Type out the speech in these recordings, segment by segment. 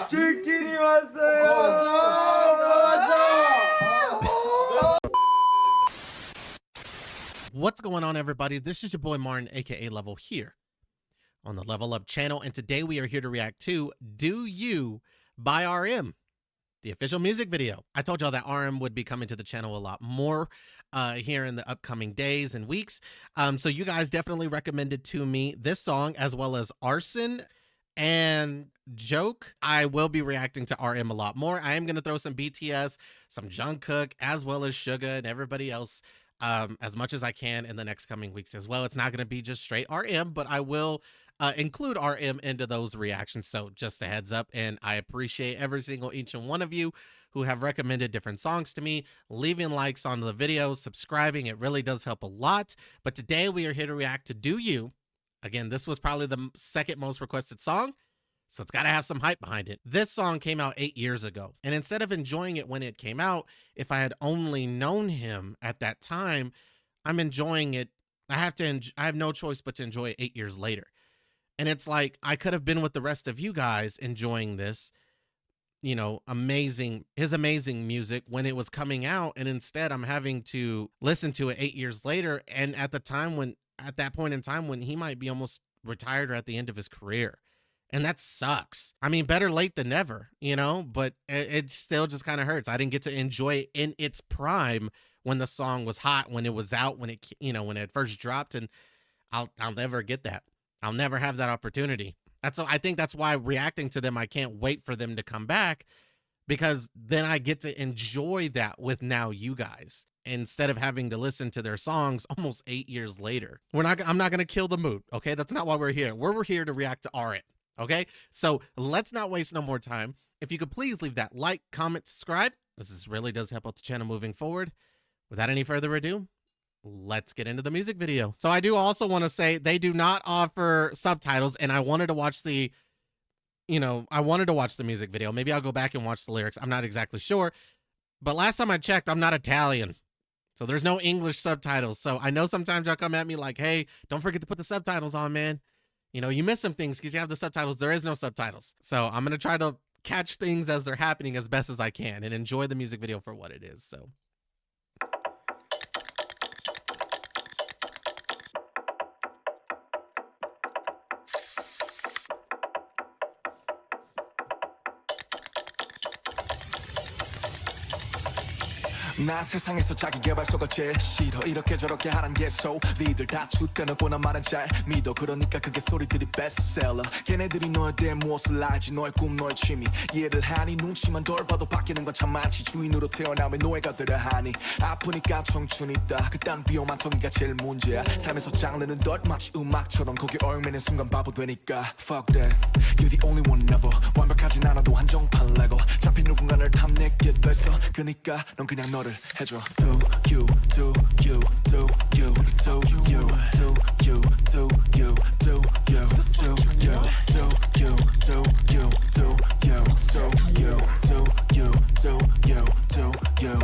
줄끼리 왔어요. What's going on, everybody? This is your boy Martin, aka Level, here on the Level Up channel, and today we are here to react to Do You by RM, the official music video. I told y'all that RM would be coming to the channel a lot more here in the upcoming days and weeks. So you guys definitely recommended to me this song as well as Arson and Joke. I will be reacting to RM a lot more. I am going to throw some BTS, some Jungkook, as well as Suga and everybody else as much as I can in the next coming weeks as well. It's not going to be just straight RM, but I will include RM into those reactions. So just a heads up, and I appreciate every single each and one of you who have recommended different songs to me, leaving likes on the videos, subscribing. It really does help a lot. But today we are here to react to Do You. Again, this was probably the second most requested song, so it's got to have some hype behind it. This song came out 8 years ago, and instead of enjoying it when it came out, if I had only known him at that time, I'm enjoying it. I have no choice but to enjoy it 8 years later. And it's like, I could have been with the rest of you guys enjoying this, you know, his amazing music when it was coming out. And instead I'm having to listen to it 8 years later. And at that point in time when he might be almost retired or at the end of his career. And that sucks. I mean, better late than never, you know, but it still just kind of hurts. I didn't get to enjoy it in its prime when the song was hot, when it was out, when it first dropped. And I'll never get that. I'll never have that opportunity. I think that's why reacting to them, I can't wait for them to come back, because then I get to enjoy that with now you guys, instead of having to listen to their songs almost 8 years later. I'm not going to kill the mood. Okay. That's not why we're here. We're here to react to RM. Okay. So let's not waste no more time. If you could please leave that like, comment, subscribe. Really does help out the channel moving forward. Without any further ado, let's get into the music video. So I do also want to say they do not offer subtitles, and I wanted to watch the music video. Maybe I'll go back and watch the lyrics. I'm not exactly sure, but last time I checked, I'm not Italian, so there's no English subtitles. So I know sometimes y'all come at me like, hey, don't forget to put the subtitles on, man. You know, you miss some things because you have the subtitles. There is no subtitles. So I'm going to try to catch things as they're happening as best as I can and enjoy the music video for what it is. So 난 세상에서 자기 개발서가 제일 싫어. 이렇게 저렇게 하란 개소 니들 다 죽다는 뻔한 말은 잘 믿어. 그러니까 그게 소리들이 베스트셀러. 걔네들이 너에 대해 무엇을 알지, 너의 꿈 너의 취미 이해를 하니. 눈치만 덜 봐도 바뀌는 건 참 많지. 주인으로 태어나면 노예가 되려 하니. 아프니까 청춘 있다, 그딴 위험한 정의가 제일 문제야. 삶에서 장르는 덜 마치 음악처럼 거기 얽매는 순간 바보 되니까. Fuck that, you're the only one never. 완벽하진 않아도 한정판 레고 잡힌 누군가를 탐내게 돼서. 그니까 넌 그냥 너를 해줘. Do you, do you, do you, do you, do you, do you, do you, do you, do you, do you, do you, do you, do you, do you, do you.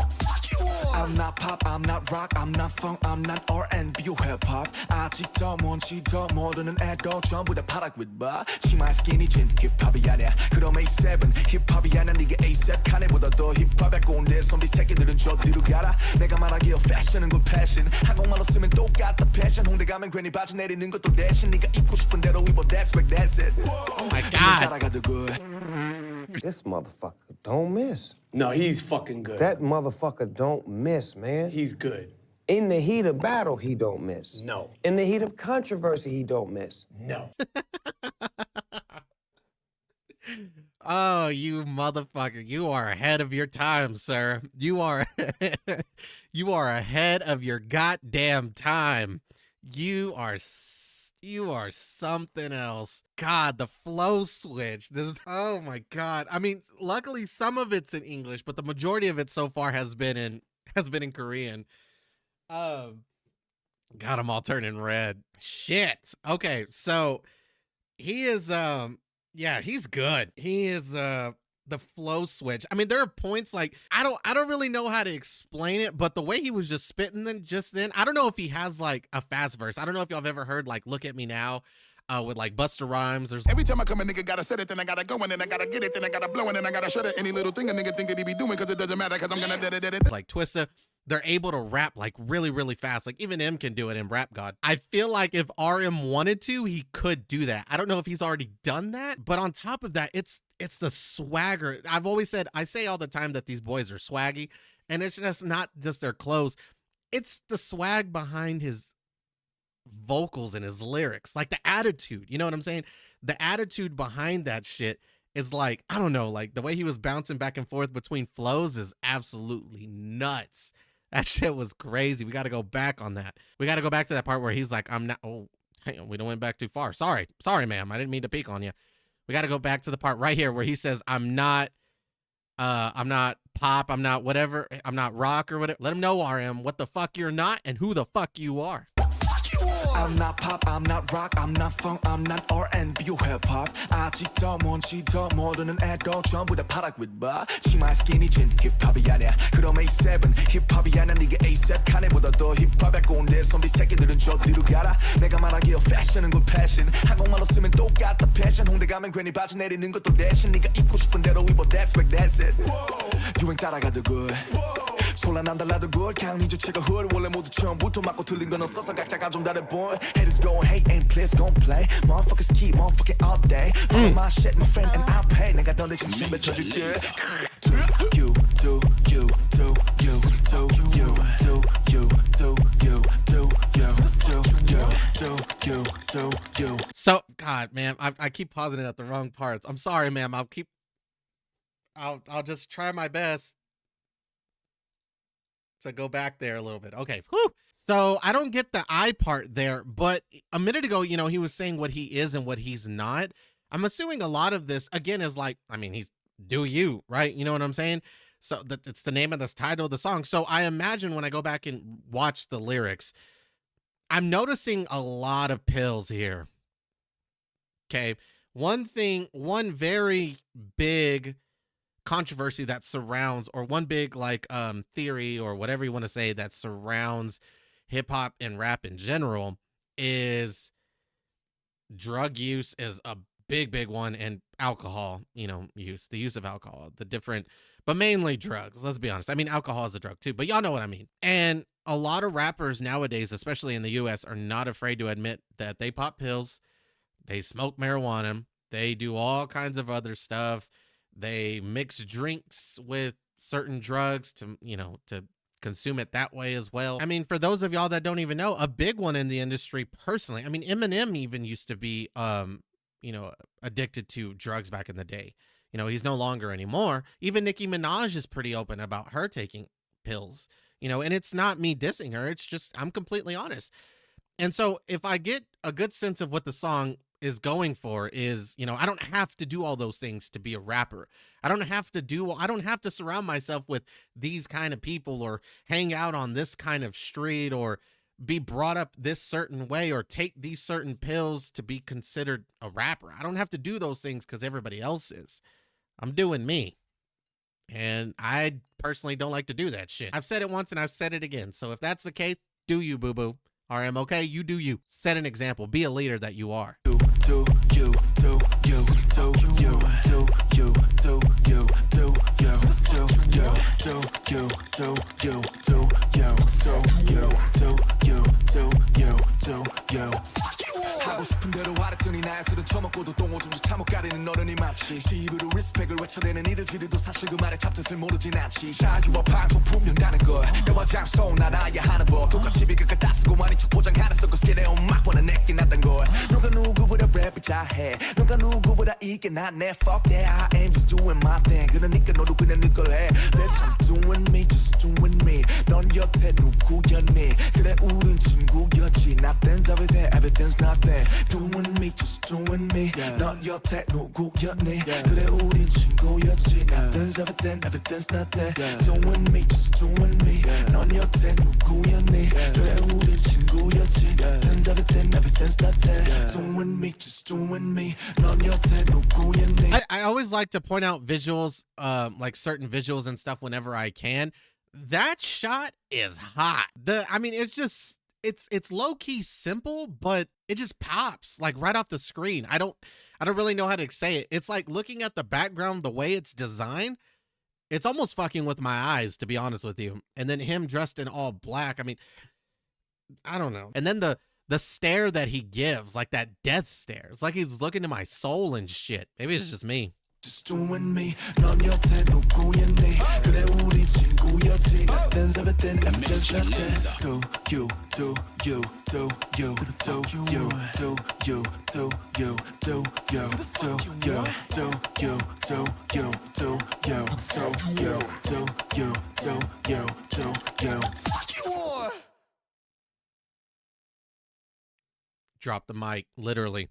I'm not pop, I'm not rock, I'm not funk, I'm not R&B or hip-hop. 아직도 뭔지도 모르는 애도 전부 다 파락윗 봐. 치마에 스키니진 힙합이 아니야. 그럼 A7 힙합이 아니야. 네가 A7 칸에보다 더 힙합에 꼰대 선비 새끼들은 저뒤로 가라. 내가 말하기에 패션은 good passion. 한국말로 쓰면 똑같다 패션. 홍대 가면 괜히 바지 내리는 것도 대신 네가 입고 싶은 대로 입어. That's right, that's it. oh my god, This motherfucker don't miss. No, he's fucking good. That motherfucker don't miss, man. He's good. In the heat of battle, he don't miss. No. In the heat of controversy, he don't miss. No. oh, you motherfucker, you are ahead of your time, sir. You are ahead of your goddamn time. You are something else. God, the flow switch. Oh my god. I mean, luckily some of it's in English, but the majority of it so far has been in Korean. God, I'm all turning red. Shit. Okay, so he is yeah, he's good. He is the flow switch. I mean, there are points like I don't really know how to explain it, but the way he was just spitting then I don't know if he has like a fast verse. I don't know if y'all have ever heard like Look at Me Now with like Busta Rhymes. There's Every time I come, a nigga gotta set it, then I gotta go, and then I gotta get it, then I gotta blow, and then I gotta shut it. Any little thing a nigga think that he be doing, because it doesn't matter, because I'm gonna da-da-da-da-da. like Twista. They're able to rap like really, really fast. Like even M can do it in Rap God. I feel like if RM wanted to, he could do that. I don't know if he's already done that, but on top of that, it's the swagger. I've always said, I say all the time that these boys are swaggy, and it's just not just their clothes. It's the swag behind his vocals and his lyrics, like the attitude. You know what I'm saying? The attitude behind that shit is like, I don't know, like the way he was bouncing back and forth between flows is absolutely nuts. That shit was crazy. We got to go back on that. We got to go back to that part where he's like, I'm not, oh, hang on, we don't went back too far. Sorry, ma'am. I didn't mean to peek on you. We got to go back to the part right here where he says, I'm not pop, I'm not whatever, I'm not rock or whatever. Let him know, RM, what the fuck you're not and who the fuck you are. I'm not pop, I'm not rock, I'm not funk, I'm not R&B or hip-hop. 아직도 뭔지도 모르는 애도 전부 다 파락윗바. 치마 스키니진 힙합이 아니야. 그럼 A7 힙합이 아니야. 네가 A7 칸에보다 더 힙합에 꼰대 선비 새끼들은 저뒤로 가라. 내가 말하기에 패션은 곧 패션. 한국말로 쓰면 똑같다 패션. 홍대 가면 괜히 바지 내리는 것도 대신 네가 입고 싶은 대로 입어. That's right, that's it. 유행 따라가도 good. 솔라남 달라도 good. 강의 주체가 hood. 원래 모두 처음부터 맞고 틀린 건 없어서 각자가 좀 다른 boy. Haters go hate and please gon' play. Motherfuckers keep motherfucking all day. Follow my shit, my friend, and I'll pay. 내가 던져진 침 뱉어줄게. Do you, do you, do you, do you, do you, do you, do you, do you, do you. So, God, man, I keep pausing it at the wrong parts. I'm sorry, ma'am. I'll just try my best to go back there a little bit. Okay. Whew. So I don't get the I part there, but a minute ago, you know, he was saying what he is and what he's not. I'm assuming a lot of this, again, is like, I mean, he's do you, right? You know what I'm saying? So it's the name of this title of the song. So I imagine when I go back and watch the lyrics, I'm noticing a lot of pills here. Okay. One very big controversy that surrounds, or one big like theory or whatever you want to say that surrounds hip hop and rap in general is drug use is a big one, and alcohol, you know, the use of alcohol, the different, but mainly drugs. Let's be honest. I mean, alcohol is a drug too, but y'all know what I mean. And a lot of rappers nowadays, especially in the US, are not afraid to admit that they pop pills, they smoke marijuana, they do all kinds of other stuff. They mix drinks with certain drugs to, you know, to consume it that way as well. I mean, for those of y'all that don't even know, a big one in the industry personally, I mean, Eminem even used to be, you know, addicted to drugs back in the day. You know, he's no longer anymore. Even Nicki Minaj is pretty open about her taking pills, you know, and it's not me dissing her. It's just, I'm completely honest. And so if I get a good sense of what the song is going for is, you know, I don't have to do all those things to be a rapper. I don't have to surround myself with these kind of people or hang out on this kind of street or be brought up this certain way or take these certain pills to be considered a rapper. I don't have to do those things because everybody else is. I'm doing me. And I personally don't like to do that shit. I've said it once and I've said it again. So if that's the case, do you, boo-boo. RM, okay? You do you. Set an example. Be a leader that you are. Do you, do you, do you, do you, do you, do you, do you, do you, do you, do you, do you, do you. 하고 싶은 대로 하랬더니 나의 술은 처먹고도 똥을 좀씩 참못 가리는 어른이 많지. 시입으로 리스펙을 외쳐대는 이들끼리도 사실 그 말의 잡뜻을 모르진 않지. 자유와 방송 분명 다른 걸 너와 장소 난 알아야 하는 법. 똑같이 비극을 다 쓰고 많이 척 포장하는 서커스 게내 음악보다 내게 낫단 걸. 누가 누구보다 랩을 잘해 누가 누구보다 이게 낫네. Fuck that I am just doing my thing. 그러니까 너도 그냥 네 걸 해. Bitch I'm doing me just doing me. 넌 여태 누구였니. 그래 우린 친구였지. Nothing's everything everything's nothing. Doing me just doing me. 넌 여태 누구였니 그래 우린 친구였지 Nothing's everything everything's nothing Doing me just doing me 넌 여태 누구였니 그래 우린 친구였지 Nothing's everything everything's nothing Doing me just doing me 넌 여태 누구였니 I always like to point out visuals, like certain visuals and stuff whenever I can. That shot is hot. I mean, it's just, it's low key simple, but it just pops like right off the screen. I don't really know how to say it. It's like looking at the background, the way it's designed. It's almost fucking with my eyes, to be honest with you. And then him dressed in all black. I mean, I don't know. And then the stare that he gives, like that death stare. It's like he's looking to my soul and shit. Maybe it's just me. Just doing me 넌 여태 누구였니 그래 우리 친구였지 Nothing's everything everything's nothing Do you do you do you do you do you do you do you do you do you do you do you do you do you do you do you Fuck you on Drop the mic, literally.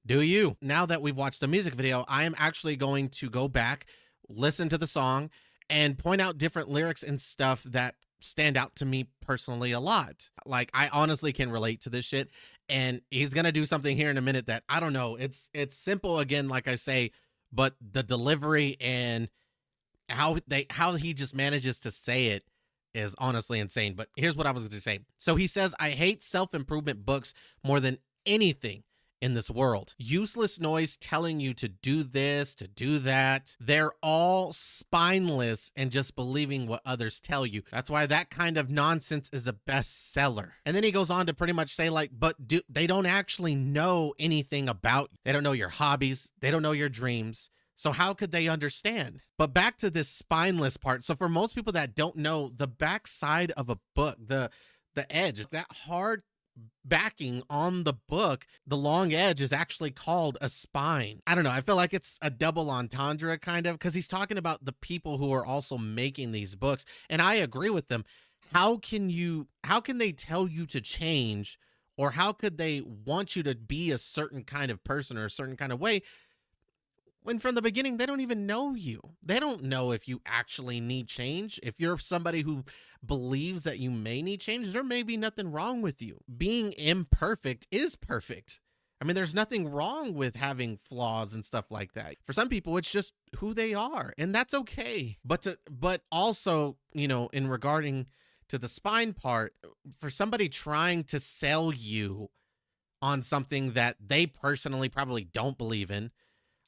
Do you? Now that we've watched the music video, I am actually going to go back, listen to the song, and point out different lyrics and stuff that stand out to me personally a lot. Like, I honestly can relate to this shit, and he's gonna do something here in a minute that, I don't know, it's simple again, like I say, but the delivery and how he just manages to say it is honestly insane. But here's what I was going to say. So he says, I hate self-improvement books more than anything in this world. Useless noise telling you to do this, to do that. They're all spineless and just believing what others tell you. That's why that kind of nonsense is a bestseller. And then he goes on to pretty much say like, but they don't actually know anything about you. They don't know your hobbies. They don't know your dreams. So how could they understand? But back to this spineless part. So for most people that don't know, the backside of a book, the edge, that hard backing on the book, the long edge is actually called a spine. I don't know. I feel like it's a double entendre kind of, because he's talking about the people who are also making these books. And I agree with them. How can they tell you to change, or how could they want you to be a certain kind of person or a certain kind of way when from the beginning, they don't even know you? They don't know if you actually need change. If you're somebody who believes that you may need change, there may be nothing wrong with you. Being imperfect is perfect. I mean, there's nothing wrong with having flaws and stuff like that. For some people, it's just who they are, and that's okay. But also, you know, in regarding to the spine part, for somebody trying to sell you on something that they personally probably don't believe in,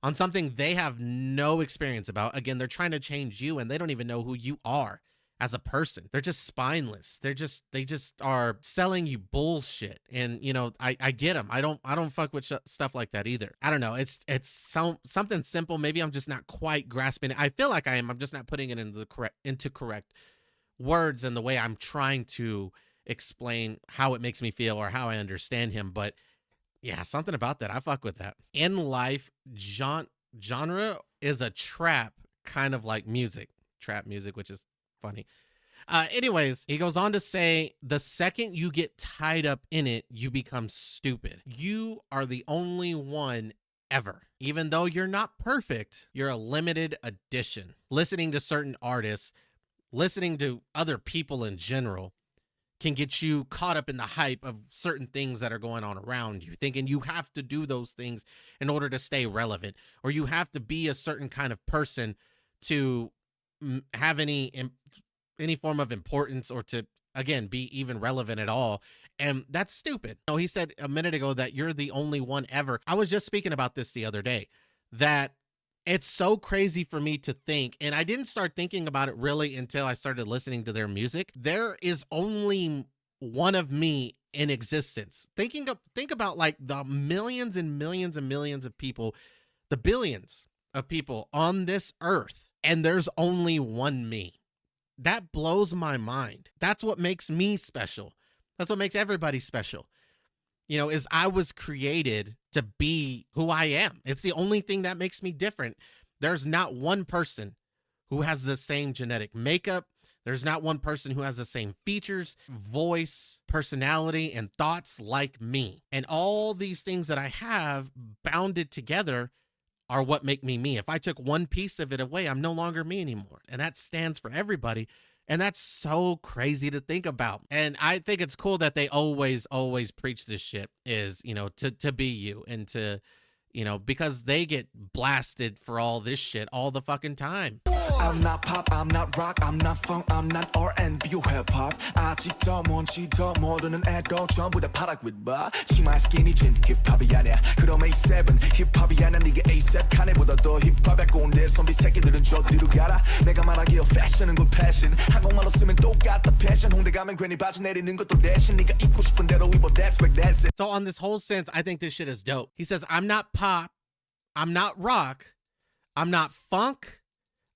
on something they have no experience about. Again, they're trying to change you and they don't even know who you are as a person. They're just spineless. They just are selling you bullshit. And you know, I get them. I don't fuck with stuff like that either. I don't know. It's something simple. Maybe I'm just not quite grasping it. I feel like I am. I'm just not putting it into correct words and the way I'm trying to explain how it makes me feel or how I understand him. But yeah, something about that. I fuck with that. In life, genre is a trap, kind of like music. Trap music, which is funny. Anyways, he goes on to say, the second you get tied up in it, you become stupid. You are the only one ever. Even though you're not perfect, you're a limited edition. Listening to certain artists, listening to other people in general, can get you caught up in the hype of certain things that are going on around you, thinking you have to do those things in order to stay relevant, or you have to be a certain kind of person to have any form of importance, or to, again, be even relevant at all. And that's stupid. No, he said a minute ago that you're the only one ever. I was just speaking about this the other day, that it's so crazy for me to think, and I didn't start thinking about it really until I started listening to their music. There is only one of me in existence. Think about like the millions and millions and millions of people, the billions of people on this earth, and there's only one me. That blows my mind. That's what makes me special. That's what makes everybody special. You know, is I was created to be who I am. It's the only thing that makes me different. There's not one person who has the same genetic makeup, There's not one person who has the same features, voice, personality, and thoughts like me. And all these things that I have bounded together are what make me me. If I took one piece of it away, I'm no longer me anymore. And that stands for everybody. And that's so crazy to think about. And I think it's cool that they always preach this shit is, you know, to be you and to, you know, because they get blasted for all this shit all the fucking time. I'm not pop, I'm not rock, I'm not funk, I'm not R&B or hip-hop. 아직도 뭔지도 모르는 애도 전부 다 파락윗바. 치마 스키니 진 힙합이 아니야. 그럼 A7 힙합이 아니야. 네가 A7 칸에보다 더 힙합에 꼰대 선비 새끼들은 저 뒤로 가라. 내가 말하기에 패션은 good passion. 한국말로 쓰면 똑같다 패션. 홍대 가면 괜히 바지 내리는 것도 대신 네가 입고 싶은 대로 입어. That's right, that's it. So on this whole sense, I think this shit is dope. He says, I'm not pop, I'm not rock, I'm not funk,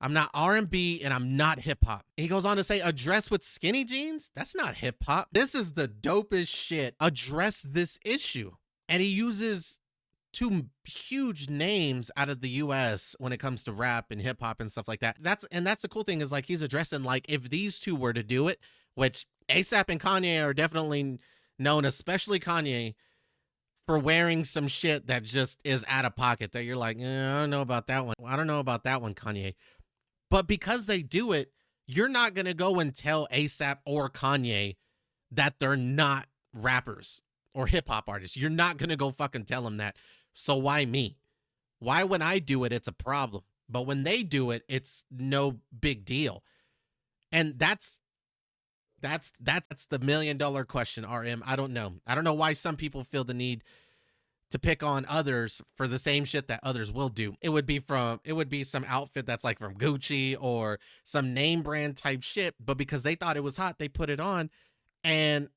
I'm not R&B, and I'm not hip-hop. He goes on to say, a dress with skinny jeans? That's not hip-hop. This is the dopest shit. Address this issue. And he uses two huge names out of the US when it comes to rap and hip-hop and stuff like that. That's the cool thing is like he's addressing like if these two were to do it, which A$AP and Kanye are definitely known, especially Kanye, for wearing some shit that just is out of pocket that you're like, I don't know about that one. I don't know about that one, Kanye. But because they do it, you're not going to go and tell A$AP or Kanye that they're not rappers or hip hop artists. You're not going to go fucking tell them that. So why me? Why when I do it, it's a problem. But when they do it, it's no big deal. And that's the $1 million question, RM. I don't know. I don't know why some people feel the need to pick on others for the same shit that others will do. It would be some outfit that's like from Gucci or some name brand type shit, but because they thought it was hot, they put it on, and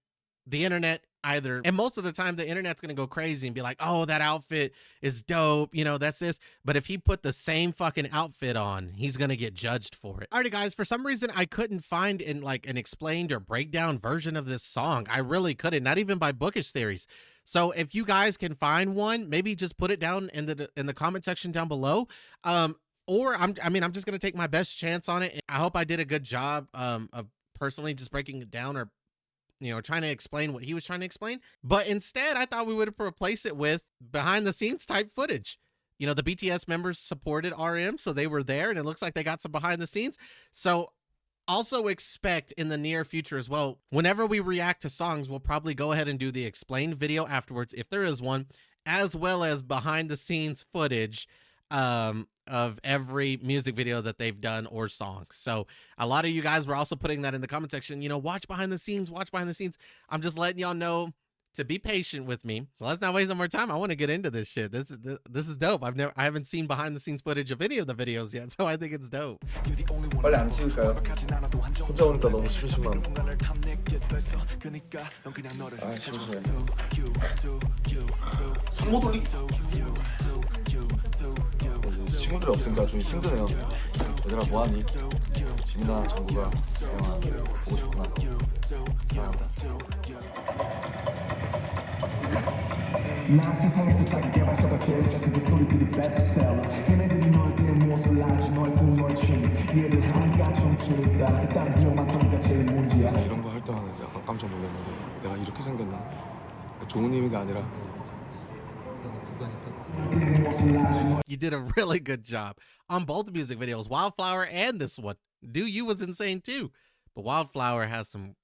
the internet and most of the time the internet's going to go crazy and be like, oh, that outfit is dope, you know, that's this. But if he put the same fucking outfit on, he's going to get judged for it. Alrighty guys, for some reason I couldn't find in like an explained or breakdown version of this song. I really couldn't, not even by Bookish Theories. So if you guys can find one, maybe just put it down in the comment section down below. Or I'm just going to take my best chance on it. I hope I did a good job of personally just breaking it down or, you know, trying to explain what he was trying to explain. But instead, I thought we would have replaced it with behind the scenes type footage. You know, the BTS members supported RM, so they were there, and it looks like they got some behind the scenes. So also expect in the near future as well, whenever we react to songs, we'll probably go ahead and do the explained video afterwards, if there is one, as well as behind the scenes footage of every music video that they've done or song. So a lot of you guys were also putting that in the comment section, you know, watch behind the scenes. I'm just letting y'all know to be patient with me. Let's not waste no more time. I want to get into this shit. This is dope. I haven't seen behind the scenes footage of any of the videos yet, so I think it's dope. 빨리 안 찍을까요? 혼자 오니까 너무 심심한. 아 심심해. 상모 돌리기. 친구들이 없으니까 좀 힘드네요. 얘들아 뭐하니? 지민아, 정국아, 영아 보고 싶구나. 사랑한다. 나 세상에서 자기 개발서가 제일 작은 그 소리들이 베스트셀러. 걔네들이 너에 대해 무엇을 알지? 너의 꿈, 너의 취미. 얘를 하니까 춤추니까 그딴 비용만 전가 제일 문제야. 이런 거 할 때마다 약간 깜짝 놀랐는데 내가 이렇게 생겼나? 좋은 의미가 아니라. You did a really good job on both music videos, Wildflower and this one. Do You was insane too, but Wildflower has some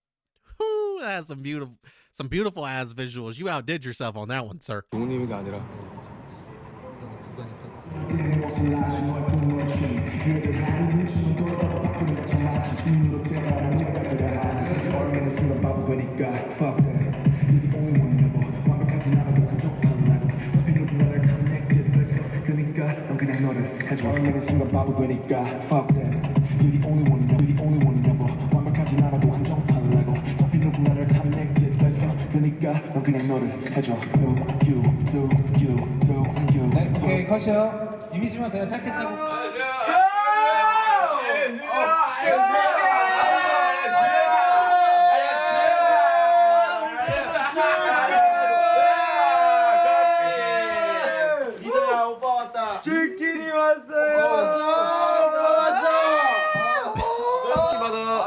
beautiful ass visuals. You outdid yourself on that one, sir. 좋은 의미가 아니라. 넌 그냥 너를 해줘. 얼마나 순간 바보 되니까 fuck that. You're the only one never. 완벽하진 않아도 한정팔라고. 어차피 누군가를 탐내게 됐어. 그니까 넌 그냥 너를 해줘. Do you. 오케이 컷이요. 이미지만 그냥 짧게 찍고.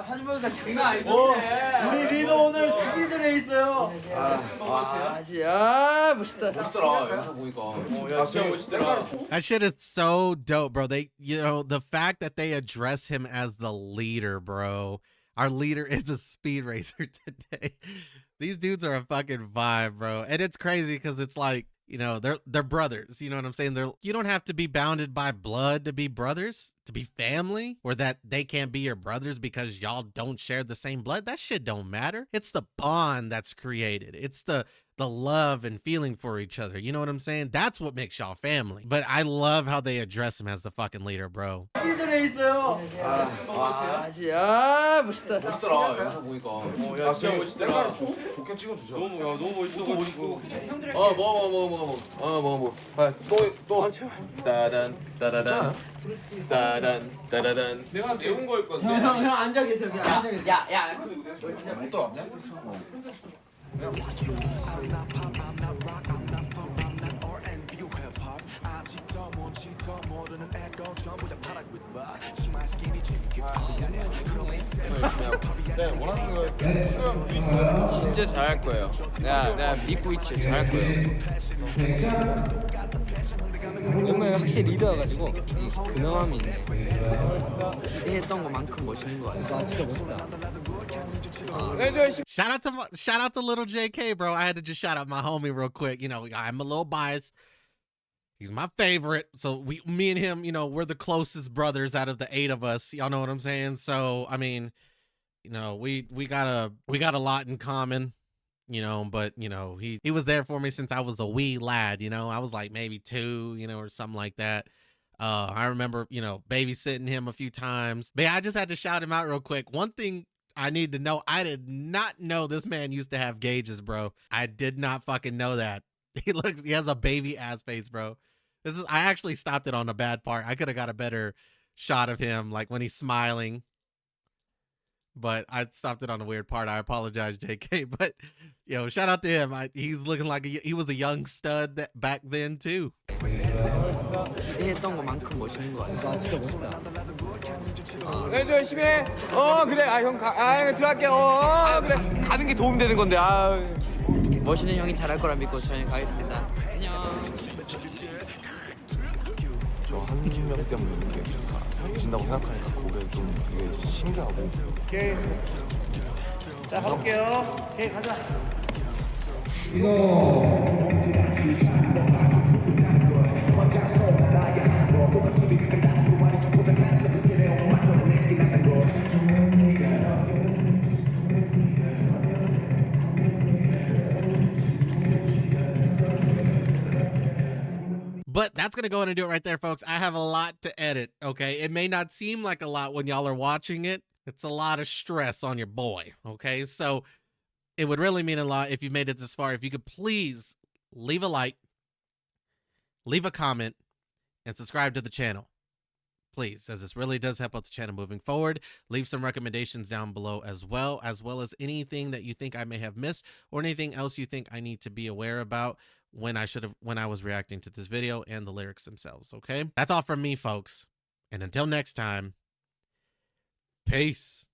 사진 받아. 우리 리더 오늘 스피드 레이스요. That shit is so dope, bro. They, you know, the fact that they address him as the leader, bro. Our leader is a speed racer today. These dudes are a fucking vibe, bro. And it's crazy because it's like, you know, they're brothers. You know what I'm saying? You don't have to be bounded by blood to be brothers, to be family, or that they can't be your brothers because y'all don't share the same blood. That shit don't matter. It's the bond that's created. It's the love and feeling for each other. You know what I'm saying? That's what makes y'all family. But I love how they address him as the fucking leader, bro. 스피드 레이스요. 멋있더라 영상 보니까. 야 진짜 멋있더라. 좋게 찍어주죠. 너무 멋있어. 먹어. 또. 따단 따다단. 따단 따다단. 내가 배운 거였거든. 형 앉아 계세요. 그냥 앉아 계세요. 야. 못 들어왔냐? 진짜 잘할 거예요. 내가 믿고 있지. 잘할 거예요. 오늘 확실히 리더여가지고 이 근엄함이 있네. 기대했던 것만큼 멋있는 것 같아. 진짜 멋있다. Shout out to little JK, bro. I had to just shout out my homie real quick. You know, I'm a little biased. He's my favorite. So me and him, you know, we're the closest brothers out of the 8 of us. Y'all know what I'm saying? So, I mean, you know, we got a lot in common, you know, but you know, he was there for me since I was a wee lad, you know. I was like maybe 2, you know, or something like that. I remember, you know, babysitting him a few times. But yeah, I just had to shout him out real quick. One thing I need to know, I did not know this man used to have gauges, bro. I did not fucking know that. He has a baby ass face, bro. I actually stopped it on a bad part. I could have got a better shot of him, like when he's smiling. But I stopped it on a weird part. I apologize, JK. But, yo, shout out to him. He's looking like he was a young stud back then, too. 기대했던 것만큼 멋있는 것 같아. 진짜 멋있다. 좀 열심히 해. 그래. 형 들어갈게. 그래. 가는 게 도움되는 건데. 멋있는 형이 잘할 거라 믿고 저는 가겠습니다. 안녕. 저 한 명 때문에 이렇게 이겨진다고 생각하니까 그게 좀 되게 신기하고. 오케이. 자, 가볼게요. 오케이, 가자. But that's going to go in and do it right there, folks. I have a lot to edit, okay? It may not seem like a lot when y'all are watching it. It's a lot of stress on your boy, okay? So it would really mean a lot if you made it this far. If you could please leave a like, leave a comment, and subscribe to the channel. Please, as this really does help out the channel moving forward. Leave some recommendations down below as well as anything that you think I may have missed or anything else you think I need to be aware about when I was reacting to this video and the lyrics themselves, okay? That's all from me, folks. And until next time, peace.